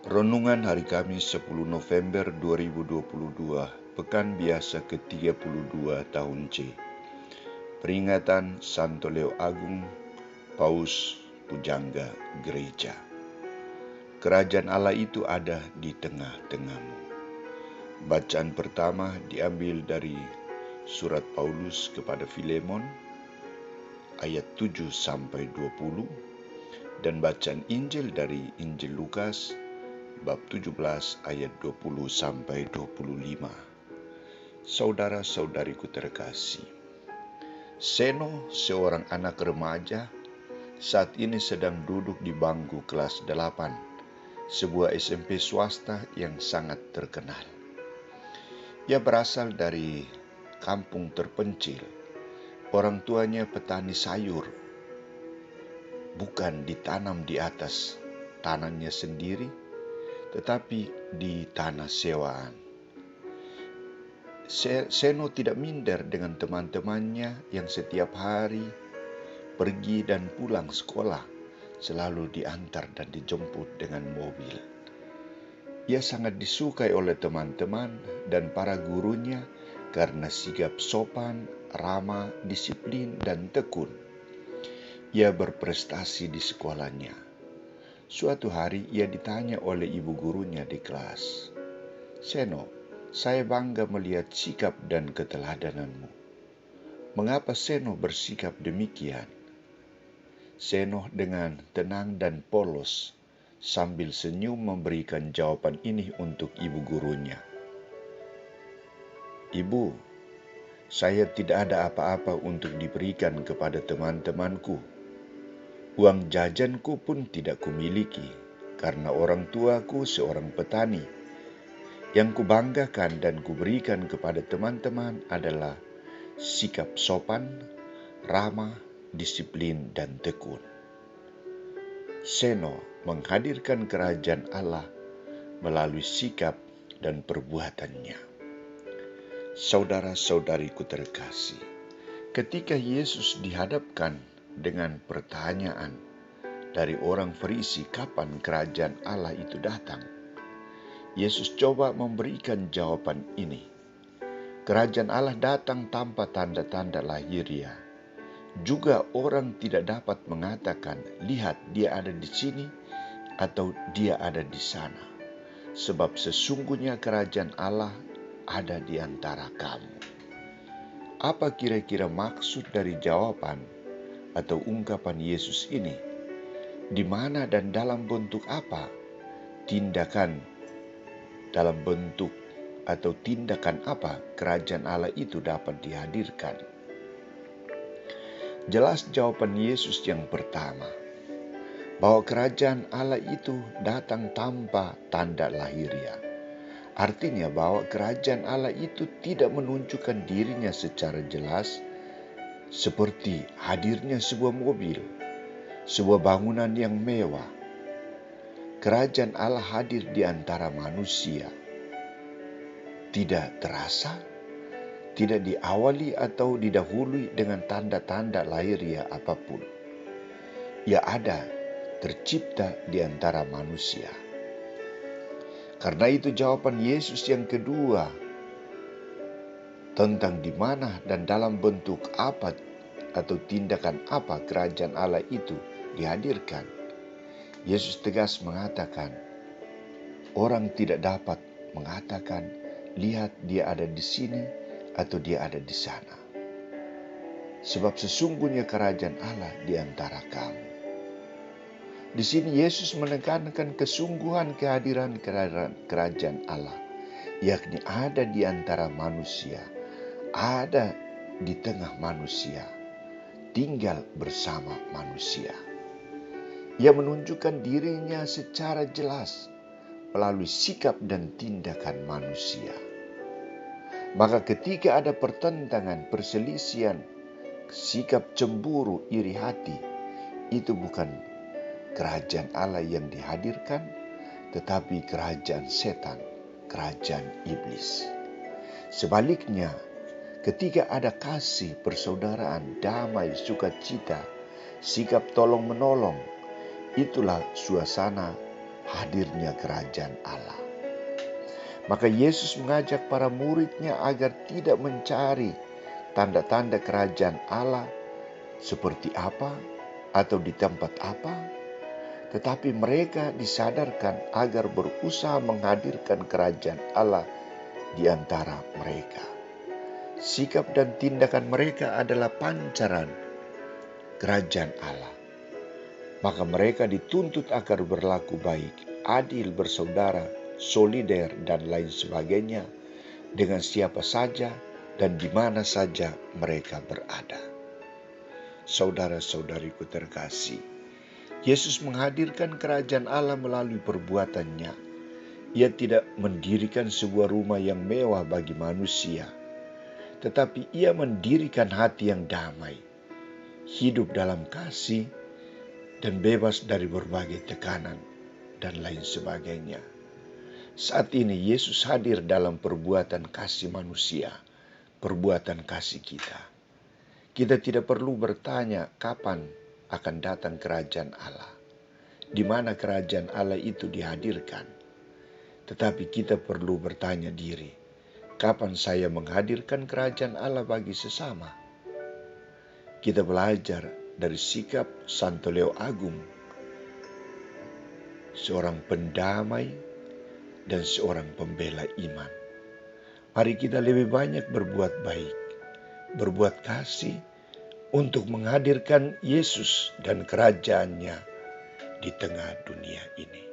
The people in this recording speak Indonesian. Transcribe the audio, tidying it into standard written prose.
Renungan Hari Kamis 10 November 2022, Pekan Biasa ke-32 tahun C. Peringatan Santo Leo Agung, Paus Pujangga Gereja. Kerajaan Allah itu ada di tengah-tengahmu. Bacaan pertama diambil dari surat Paulus kepada Filemon, ayat 7-20, dan bacaan Injil dari Injil Lukas, bab 17 ayat 20-25. Saudara-saudariku terkasih, Seno, seorang anak remaja, saat ini sedang duduk di bangku kelas 8, sebuah SMP swasta yang sangat terkenal. Ia berasal dari kampung terpencil. Orang tuanya petani sayur, bukan ditanam di atas tanahnya sendiri, tetapi di tanah sewaan. Seno tidak minder dengan teman-temannya yang setiap hari pergi dan pulang sekolah, selalu diantar dan dijemput dengan mobil. Ia sangat disukai oleh teman-teman dan para gurunya karena sikap sopan, ramah, disiplin, dan tekun. Ia berprestasi di sekolahnya. Suatu hari ia ditanya oleh ibu gurunya di kelas, "Seno, saya bangga melihat sikap dan keteladananmu. Mengapa Seno bersikap demikian?" Seno dengan tenang dan polos sambil senyum memberikan jawaban ini untuk ibu gurunya. "Ibu, saya tidak ada apa-apa untuk diberikan kepada teman-temanku. Uang jajanku pun tidak kumiliki, karena orang tuaku seorang petani. Yang kubanggakan dan kuberikan kepada teman-teman adalah sikap sopan, ramah, disiplin, dan tekun." Seno menghadirkan kerajaan Allah melalui sikap dan perbuatannya. Saudara-saudariku terkasih, ketika Yesus dihadapkan dengan pertanyaan dari orang Farisi kapan kerajaan Allah itu datang, Yesus coba memberikan jawaban ini. Kerajaan Allah datang tanpa tanda-tanda lahiriah. Juga orang tidak dapat mengatakan, "Lihat, dia ada di sini," atau "dia ada di sana." Sebab sesungguhnya kerajaan Allah ada di antara kamu. Apa kira-kira maksud dari jawaban atau ungkapan Yesus ini? Di mana dan dalam bentuk apa tindakan, dalam bentuk atau tindakan apa kerajaan Allah itu dapat dihadirkan? Jelas jawaban Yesus yang pertama, bahwa kerajaan Allah itu datang tanpa tanda lahiriah. Artinya bahwa kerajaan Allah itu tidak menunjukkan dirinya secara jelas seperti hadirnya sebuah mobil, sebuah bangunan yang mewah. Kerajaan Allah hadir di antara manusia. Tidak terasa, tidak diawali atau didahului dengan tanda-tanda lahiriah apapun. Ia ada, tercipta di antara manusia. Karena itu jawaban Yesus yang kedua tentang di mana dan dalam bentuk apa atau tindakan apa kerajaan Allah itu dihadirkan. Yesus tegas mengatakan, orang tidak dapat mengatakan, "Lihat, dia ada di sini," atau "dia ada di sana." Sebab sesungguhnya kerajaan Allah di antara kamu. Di sini Yesus menekankan kesungguhan kehadiran kerajaan Allah, yakni ada di antara manusia, ada di tengah manusia, tinggal bersama manusia. Ia menunjukkan dirinya secara jelas melalui sikap dan tindakan manusia. Maka ketika ada pertentangan, perselisihan, sikap cemburu, iri hati, itu bukan kerajaan Allah yang dihadirkan, tetapi kerajaan setan, kerajaan iblis. Sebaliknya, ketika ada kasih, persaudaraan, damai, sukacita, sikap tolong-menolong, itulah suasana hadirnya kerajaan Allah. Maka Yesus mengajak para murid-Nya agar tidak mencari tanda-tanda kerajaan Allah seperti apa atau di tempat apa, tetapi mereka disadarkan agar berusaha menghadirkan kerajaan Allah di antara mereka. Sikap dan tindakan mereka adalah pancaran kerajaan Allah. Maka mereka dituntut agar berlaku baik, adil, bersaudara, solider, dan lain sebagainya dengan siapa saja dan di mana saja mereka berada. Saudara-saudariku terkasih, Yesus menghadirkan kerajaan Allah melalui perbuatannya. Ia tidak mendirikan sebuah rumah yang mewah bagi manusia, tetapi ia mendirikan hati yang damai, hidup dalam kasih, dan bebas dari berbagai tekanan dan lain sebagainya. Saat ini Yesus hadir dalam perbuatan kasih manusia, perbuatan kasih kita. Kita tidak perlu bertanya kapan akan datang kerajaan Allah, di mana kerajaan Allah itu dihadirkan. Tetapi kita perlu bertanya diri, kapan saya menghadirkan kerajaan Allah bagi sesama? Kita belajar dari sikap Santo Leo Agung, seorang pendamai dan seorang pembela iman. Mari kita lebih banyak berbuat baik, berbuat kasih untuk menghadirkan Yesus dan kerajaannya di tengah dunia ini.